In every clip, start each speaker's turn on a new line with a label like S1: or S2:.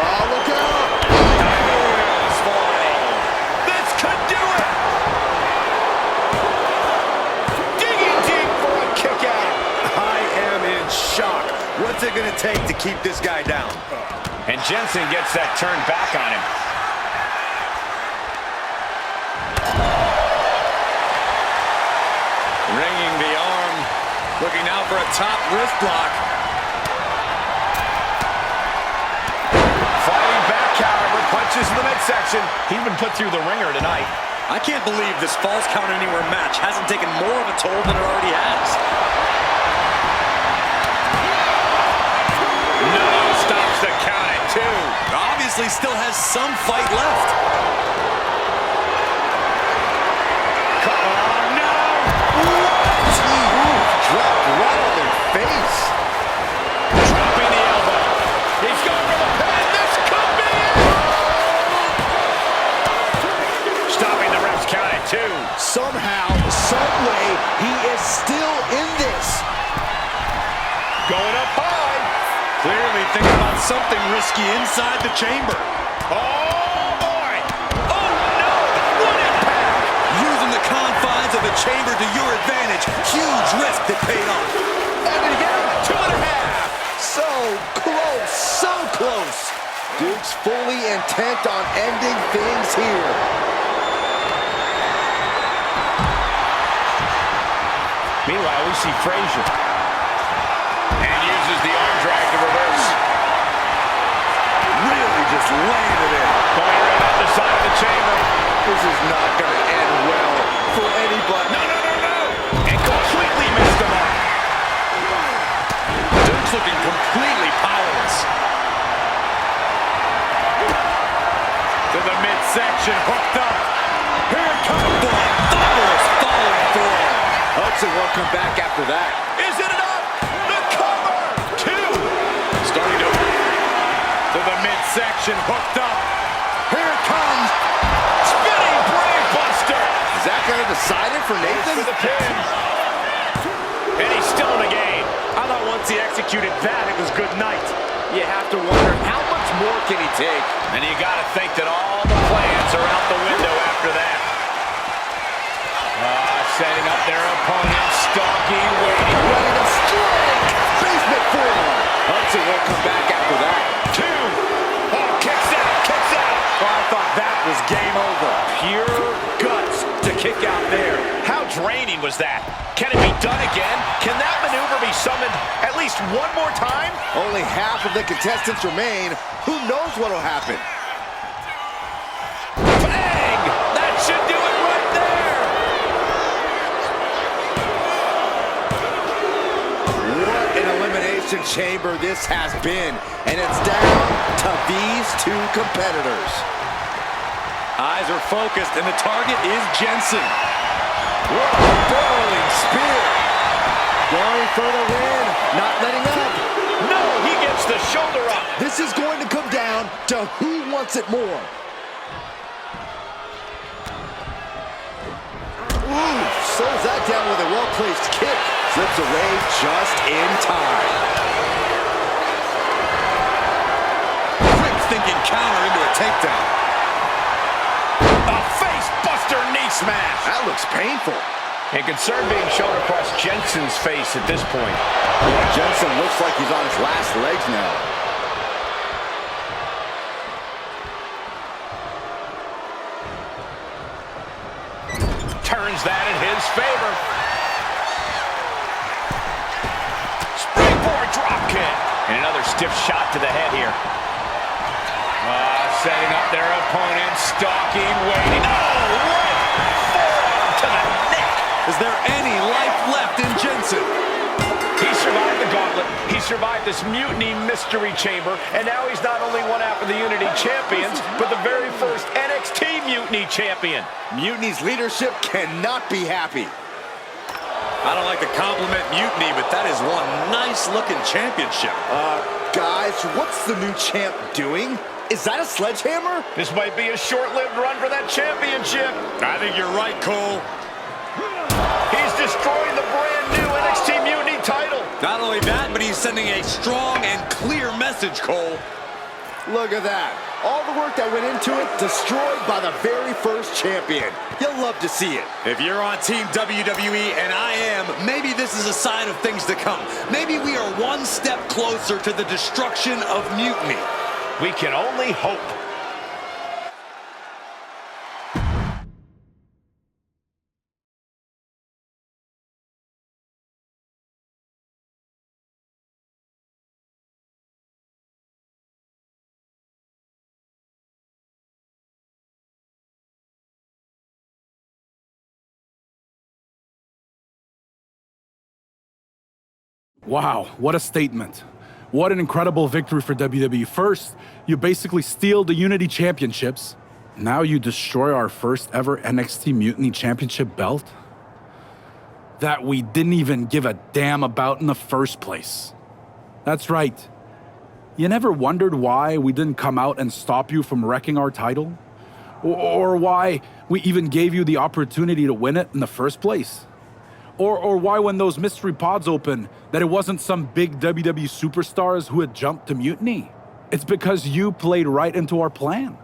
S1: Oh, look out!
S2: This could do it! Digging deep for a kick out.
S3: I am in shock. What's it gonna take to keep this guy down?
S2: And Jensen gets that turned back on him.
S3: Ringing the arm. Looking now for a top wrist block.
S2: Fighting back, however, punches in the midsection. He's been put through the ringer tonight.
S3: I can't believe this Falls Count Anywhere match hasn't taken more of a toll than it already has.
S2: No, stops the count at 2.
S3: Obviously still has some fight left.
S2: Oh, no!
S1: Dropped right on their face.
S2: Dropping the elbow. He's going for the pin. This could be it! Stopping the ref's count at 2.
S1: Somehow, some way, he is still in this.
S2: Going up high.
S3: Clearly thinking about something risky inside the chamber.
S2: Oh, boy! Oh, no! What impact!
S3: Using the confines of the chamber to your advantage. Huge risk that paid off.
S1: And again, 2.5. So close, so close. Duke's fully intent on ending things here.
S2: Meanwhile, we see Frazier. And uses the arm drag to reverse.
S3: Really just laying it in.
S2: Going right up the side of the chamber.
S1: This is not going to end well for anybody.
S2: No, no, no, no! And completely missed the mark.
S3: Duke's looking completely powerless.
S2: To the midsection, hooked up.
S3: Here it comes. The thunderous falling forward.
S1: Hudson won't come back after that.
S2: Is it enough? The cover! 2!
S3: Starting to
S2: the midsection, hooked up.
S3: Here it comes.
S2: Spinning brave buster.
S1: Is that going to decide it for Nathan?
S2: For the pin. And he's still in the game. I thought once he executed that, it was good night.
S1: You have to wonder, how much more can he take?
S2: And you got to think that all the plans are out the window after that. Setting up their opponent, stalking, waiting.
S1: Ready to strike! Basement forearm. Hudson won't come back after that.
S2: 2. Oh, kicks out, kicks out.
S1: Oh, I thought that was game over.
S2: Pure guts to kick out there. How draining was that? Can it be done again? Can that maneuver be summoned at least one more time?
S1: Only half of the contestants remain. Who knows what will happen?
S2: Bang! That should do it right there.
S1: What an elimination chamber this has been. And it's down to these two competitors.
S3: Eyes are focused, and the target is Jensen.
S1: What a barreling spear. Going for the win, not letting up.
S2: No, he gets the shoulder up.
S1: This is going to come down to who wants it more. Ooh, slows that down with a well-placed kick. Slips away just in time.
S3: Quick thinking counter into a takedown.
S2: A face-buster knee smash.
S1: That looks painful.
S2: And concern being shown across Jensen's face at this point.
S1: Yeah, Jensen looks like he's on his last legs now.
S2: Turns that in his favor. Springboard drop kick. And another stiff shot to the head here. Setting up their opponent, stalking, waiting. Oh, right forearm to the neck.
S3: Is there any life left in Jensen?
S2: He survived the gauntlet. He survived this Mutiny Mystery Chamber. And now he's not only one half of the Unity Champions, but the very first NXT Mutiny Champion.
S1: Mutiny's leadership cannot be happy.
S3: I don't like to compliment Mutiny, but that is one nice-looking championship.
S1: Guys, what's the new champ doing? Is that a sledgehammer?
S2: This might be a short-lived run for that championship.
S3: I think you're right, Cole.
S2: He's destroying the brand new NXT Mutiny title.
S3: Not only that, but he's sending a strong and clear message, Cole.
S1: Look at that. All the work that went into it, destroyed by the very first champion. You'll love to see it.
S3: If you're on Team WWE, and I am, maybe this is a sign of things to come. Maybe we are one step closer to the destruction of Mutiny.
S2: We can only hope.
S4: Wow, what a statement. What an incredible victory for WWE. First, you basically steal the Unity Championships. Now you destroy our first ever NXT Mutiny Championship belt that we didn't even give a damn about in the first place. That's right. You never wondered why we didn't come out and stop you from wrecking our title? Or why we even gave you the opportunity to win it in the first place? Or why when those mystery pods opened, that it wasn't some big WWE superstars who had jumped to Mutiny? It's because you played right into our plan.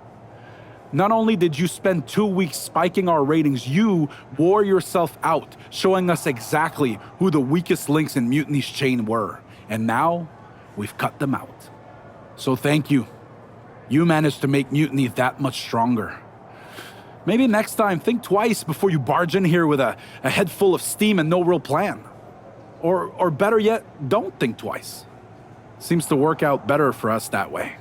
S4: Not only did you spend 2 weeks spiking our ratings, you wore yourself out, showing us exactly who the weakest links in Mutiny's chain were. And now, we've cut them out. So thank you. You managed to make Mutiny that much stronger. Maybe next time, think twice before you barge in here with a head full of steam and no real plan. Or better yet, don't think twice. Seems to work out better for us that way.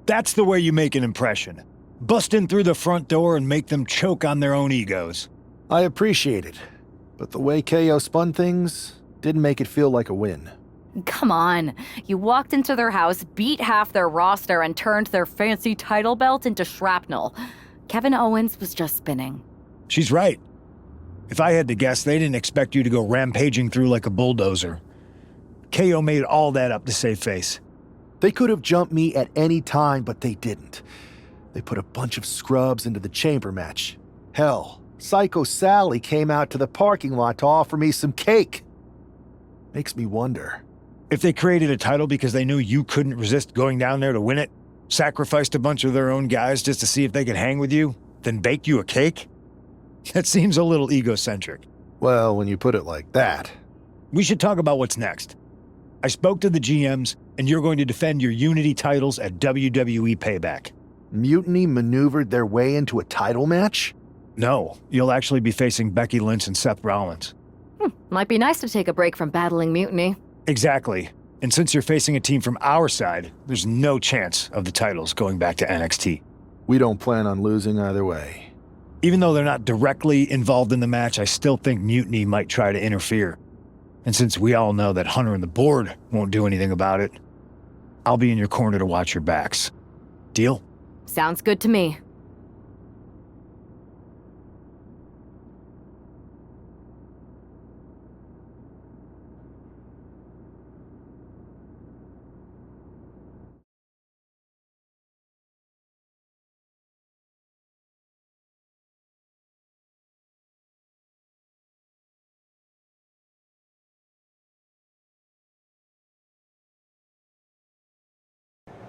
S5: That's the way you make an impression. Bust in through the front door and make them choke on their own egos.
S6: I appreciate it, but the way KO spun things didn't make it feel like a win.
S7: Come on. You walked into their house, beat half their roster, and turned their fancy title belt into shrapnel. Kevin Owens was just spinning.
S5: She's right. If I had to guess, they didn't expect you to go rampaging through like a bulldozer. KO made all that up to save face.
S6: They could have jumped me at any time, but they didn't. They put a bunch of scrubs into the chamber match. Hell, Psycho Sally came out to the parking lot to offer me some cake. Makes me wonder.
S5: If they created a title because they knew you couldn't resist going down there to win it, sacrificed a bunch of their own guys just to see if they could hang with you, then baked you a cake? That seems a little egocentric.
S6: Well, when you put it like that.
S5: We should talk about what's next. I spoke to the GMs, and you're going to defend your Unity titles at WWE Payback.
S6: Mutiny maneuvered their way into a title match?
S5: No, you'll actually be facing Becky Lynch and Seth Rollins.
S7: Might be nice to take a break from battling Mutiny.
S5: Exactly. And since you're facing a team from our side, there's no chance of the titles going back to NXT.
S6: We don't plan on losing either way.
S5: Even though they're not directly involved in the match, I still think Mutiny might try to interfere. And since we all know that Hunter and the board won't do anything about it, I'll be in your corner to watch your backs. Deal?
S7: Sounds good to me.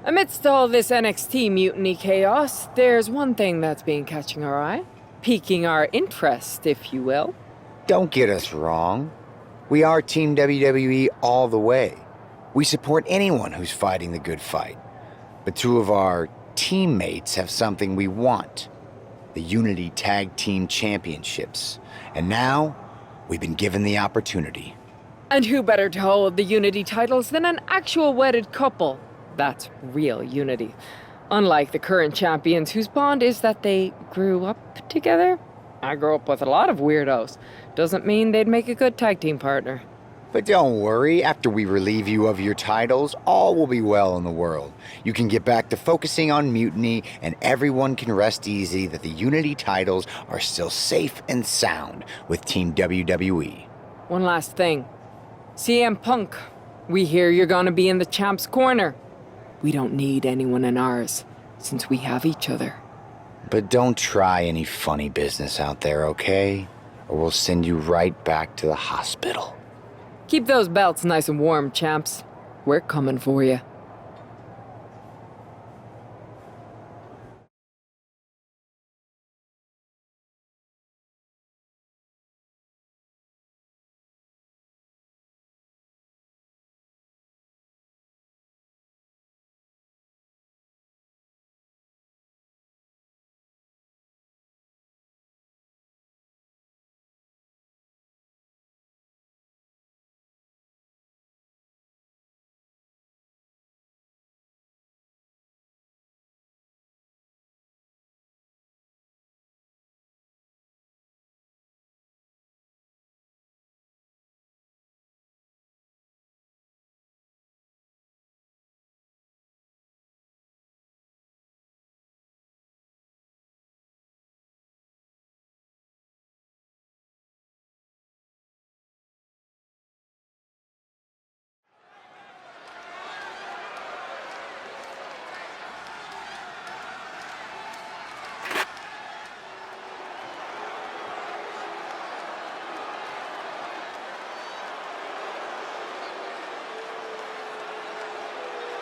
S8: Amidst all this NXT mutiny chaos, there's one thing that's been catching our eye, piquing our interest, if you will.
S9: Don't get us wrong. We are Team WWE all the way. We support anyone who's fighting the good fight. But two of our teammates have something we want. The Unity Tag Team Championships. And now, we've been given the opportunity.
S8: And who better to hold the Unity titles than an actual wedded couple? That's real unity. Unlike the current champions whose bond is that they grew up together. I grew up with a lot of weirdos. Doesn't mean they'd make a good tag team partner.
S9: But don't worry, after we relieve you of your titles, all will be well in the world. You can get back to focusing on Mutiny, and everyone can rest easy that the Unity titles are still safe and sound with Team WWE.
S8: One last thing. CM Punk, we hear you're gonna be in the champ's corner. We don't need anyone in ours, since we have each other.
S9: But don't try any funny business out there, okay? Or we'll send you right back to the hospital.
S8: Keep those belts nice and warm, champs. We're coming for you.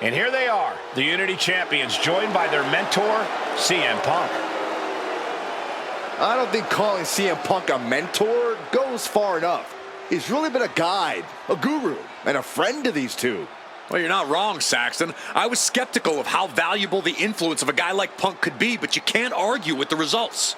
S2: And here they are, the Unity Champions, joined by their mentor, CM Punk.
S1: I don't think calling CM Punk a mentor goes far enough. He's really been a guide, a guru, and a friend to these two.
S3: Well, you're not wrong, Saxton. I was skeptical of how valuable the influence of a guy like Punk could be, but you can't argue with the results.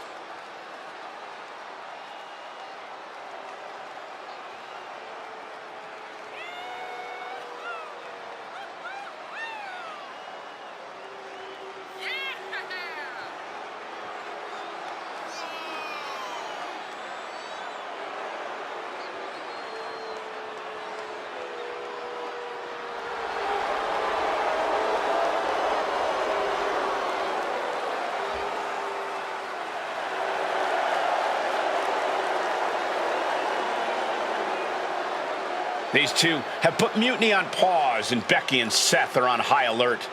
S2: These two have put Mutiny on pause, and Becky and Seth are on high alert.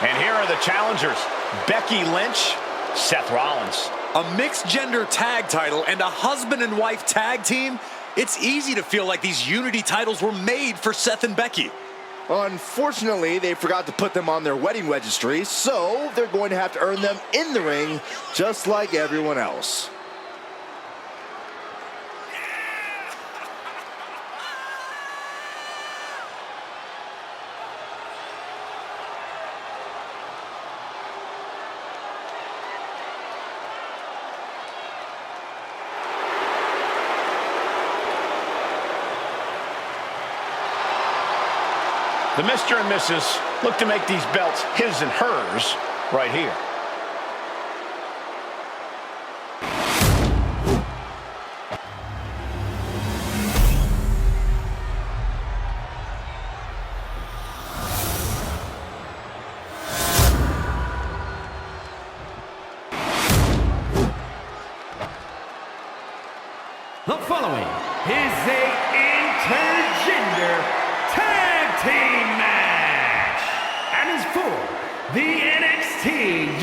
S2: And here are the challengers, Becky Lynch, Seth Rollins.
S3: A mixed-gender tag title and a husband and wife tag team? It's easy to feel like these Unity titles were made for Seth and Becky.
S1: Unfortunately, they forgot to put them on their wedding registry, so they're going to have to earn them in the ring, just like everyone else.
S2: The Mr. and Mrs. look to make these belts his and hers right here.
S10: The following is a intergender tag team match and is for the NXT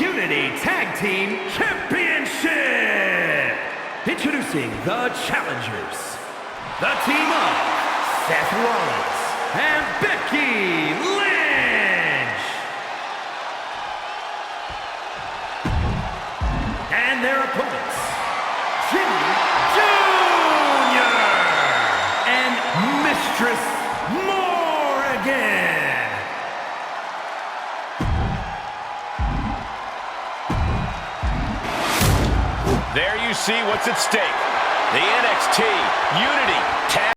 S10: Unity Tag Team Championship. Introducing the challengers, the team of Seth Rollins and Becky Lynch, and their opponents, Jimmy Jr. and Mistress Morrigan.
S2: see what's at stake. The NXT Unity Tag